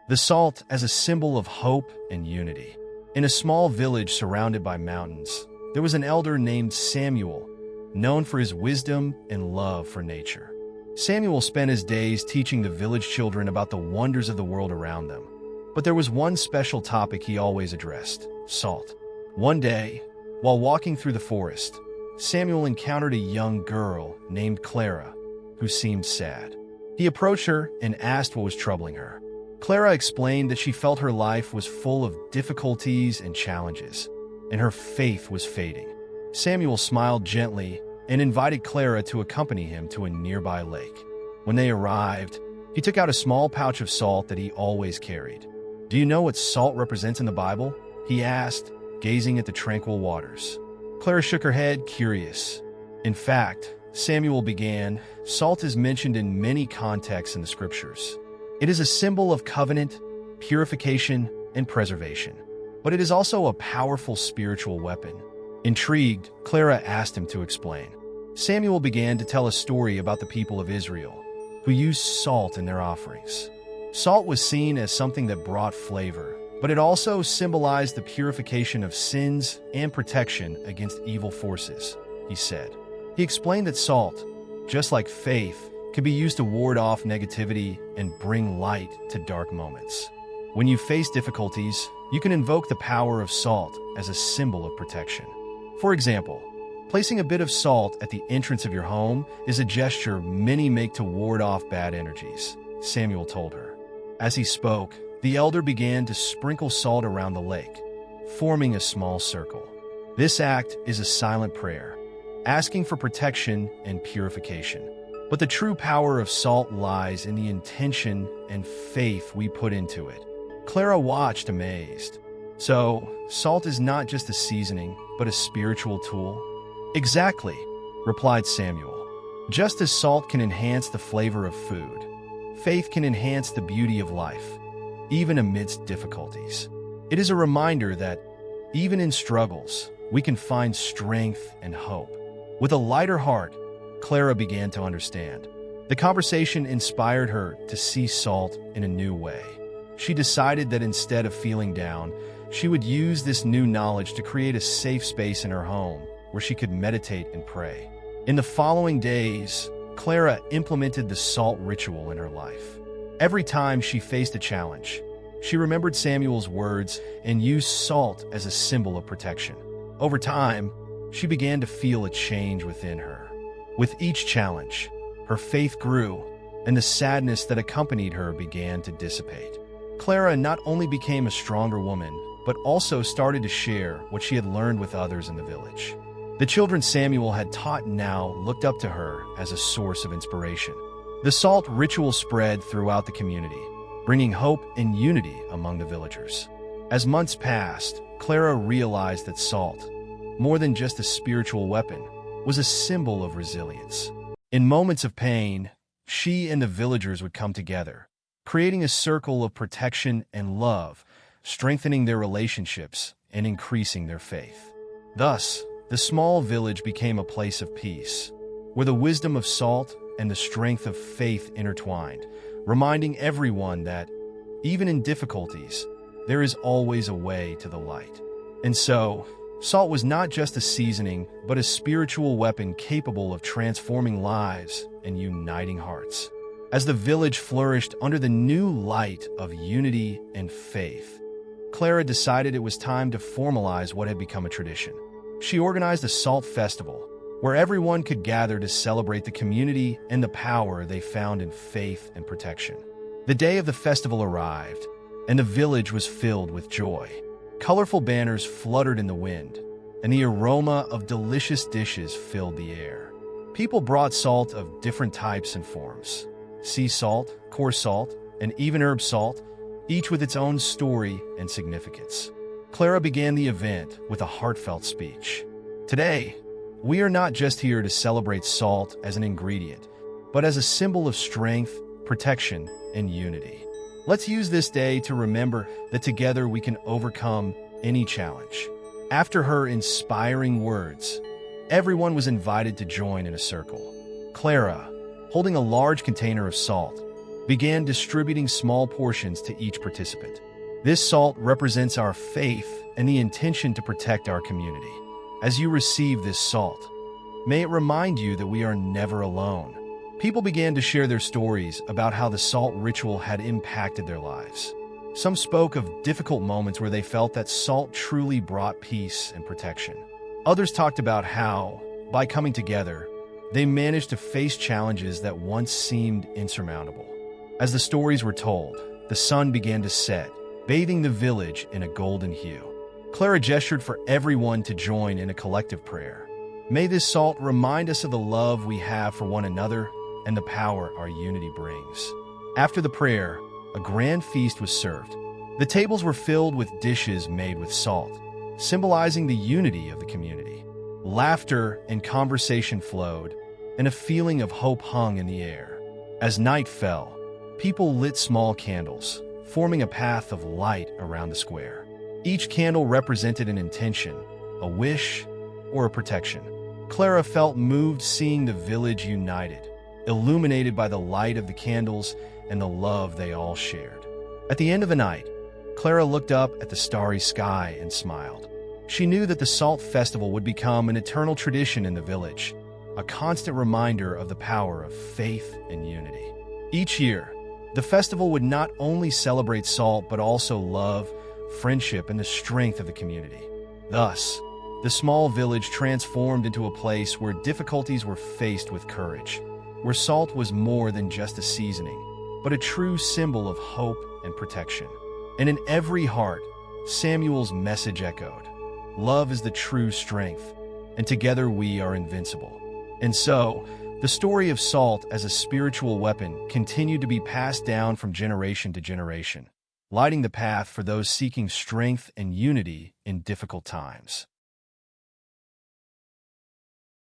The salt as a symbol of hope and unity. In a small village surrounded by mountains, there was an elder named Samuel, known for his wisdom and love for nature. Samuel spent his days teaching the village children about the wonders of the world around them. But there was one special topic he always addressed: salt. One day, while walking through the forest, Samuel encountered a young girl named Clara, who seemed sad. He approached her and asked what was troubling her. Clara explained that she felt her life was full of difficulties and challenges, and her faith was fading. Samuel smiled gently and invited Clara to accompany him to a nearby lake. When they arrived, he took out a small pouch of salt that he always carried. "Do you know what salt represents in the Bible?" he asked, gazing at the tranquil waters. Clara shook her head, curious. "In fact," Samuel began, "salt is mentioned in many contexts in the scriptures. It is a symbol of covenant, purification, and preservation. But it is also a powerful spiritual weapon." Intrigued, Clara asked him to explain. Samuel began to tell a story about the people of Israel, who used salt in their offerings. Salt was seen as something that brought flavor, but it also symbolized the purification of sins and protection against evil forces, he said. He explained that salt, just like faith, could be used to ward off negativity and bring light to dark moments. When you face difficulties, you can invoke the power of salt as a symbol of protection. For example, placing a bit of salt at the entrance of your home is a gesture many make to ward off bad energies, Samuel told her. As he spoke, the elder began to sprinkle salt around the lake, forming a small circle. This act is a silent prayer, asking for protection and purification. But the true power of salt lies in the intention and faith we put into it. Clara watched, amazed. "So, salt is not just a seasoning, but a spiritual tool?" "Exactly," replied Samuel. "Just as salt can enhance the flavor of food, faith can enhance the beauty of life, even amidst difficulties. It is a reminder that, even in struggles, we can find strength and hope." With a lighter heart, Clara began to understand. The conversation inspired her to see salt in a new way. She decided that instead of feeling down, she would use this new knowledge to create a safe space in her home where she could meditate and pray. In the following days, Clara implemented the salt ritual in her life. Every time she faced a challenge, she remembered Samuel's words and used salt as a symbol of protection. Over time, she began to feel a change within her. With each challenge, her faith grew, and the sadness that accompanied her began to dissipate. Clara not only became a stronger woman, but also started to share what she had learned with others in the village. The children Samuel had taught now looked up to her as a source of inspiration. The salt ritual spread throughout the community, bringing hope and unity among the villagers. As months passed, Clara realized that salt, more than just a spiritual weapon, was a symbol of resilience. In moments of pain, she and the villagers would come together, creating a circle of protection and love, strengthening their relationships and increasing their faith. Thus, the small village became a place of peace, where the wisdom of salt and the strength of faith intertwined, reminding everyone that, even in difficulties, there is always a way to the light. And so, salt was not just a seasoning, but a spiritual weapon capable of transforming lives and uniting hearts. As the village flourished under the new light of unity and faith, Clara decided it was time to formalize what had become a tradition. She organized a salt festival, where everyone could gather to celebrate the community and the power they found in faith and protection. The day of the festival arrived, and the village was filled with joy. Colorful banners fluttered in the wind, and the aroma of delicious dishes filled the air. People brought salt of different types and forms: sea salt, coarse salt, and even herb salt, each with its own story and significance. Clara began the event with a heartfelt speech. "Today, we are not just here to celebrate salt as an ingredient, but as a symbol of strength, protection, and unity. Let's use this day to remember that together we can overcome any challenge." After her inspiring words, everyone was invited to join in a circle. Clara, holding a large container of salt, began distributing small portions to each participant. This salt represents our faith and the intention to protect our community. As you receive this salt, may it remind you that we are never alone. People began to share their stories about how the salt ritual had impacted their lives. Some spoke of difficult moments where they felt that salt truly brought peace and protection. Others talked about how, by coming together, they managed to face challenges that once seemed insurmountable. As the stories were told, the sun began to set, bathing the village in a golden hue. Clara gestured for everyone to join in a collective prayer. May this salt remind us of the love we have for one another and the power our unity brings. After the prayer, a grand feast was served. The tables were filled with dishes made with salt, symbolizing the unity of the community. Laughter and conversation flowed, and a feeling of hope hung in the air. As night fell, people lit small candles, forming a path of light around the square. Each candle represented an intention, a wish, or a protection. Clara felt moved seeing the village united, illuminated by the light of the candles and the love they all shared. At the end of the night, Clara looked up at the starry sky and smiled. She knew that the Salt Festival would become an eternal tradition in the village, a constant reminder of the power of faith and unity. Each year, the festival would not only celebrate salt but also love, friendship, and the strength of the community. Thus, the small village transformed into a place where difficulties were faced with courage, where salt was more than just a seasoning, but a true symbol of hope and protection. And in every heart, Samuel's message echoed, "Love is the true strength, and together we are invincible." And so, the story of salt as a spiritual weapon continued to be passed down from generation to generation, lighting the path for those seeking strength and unity in difficult times.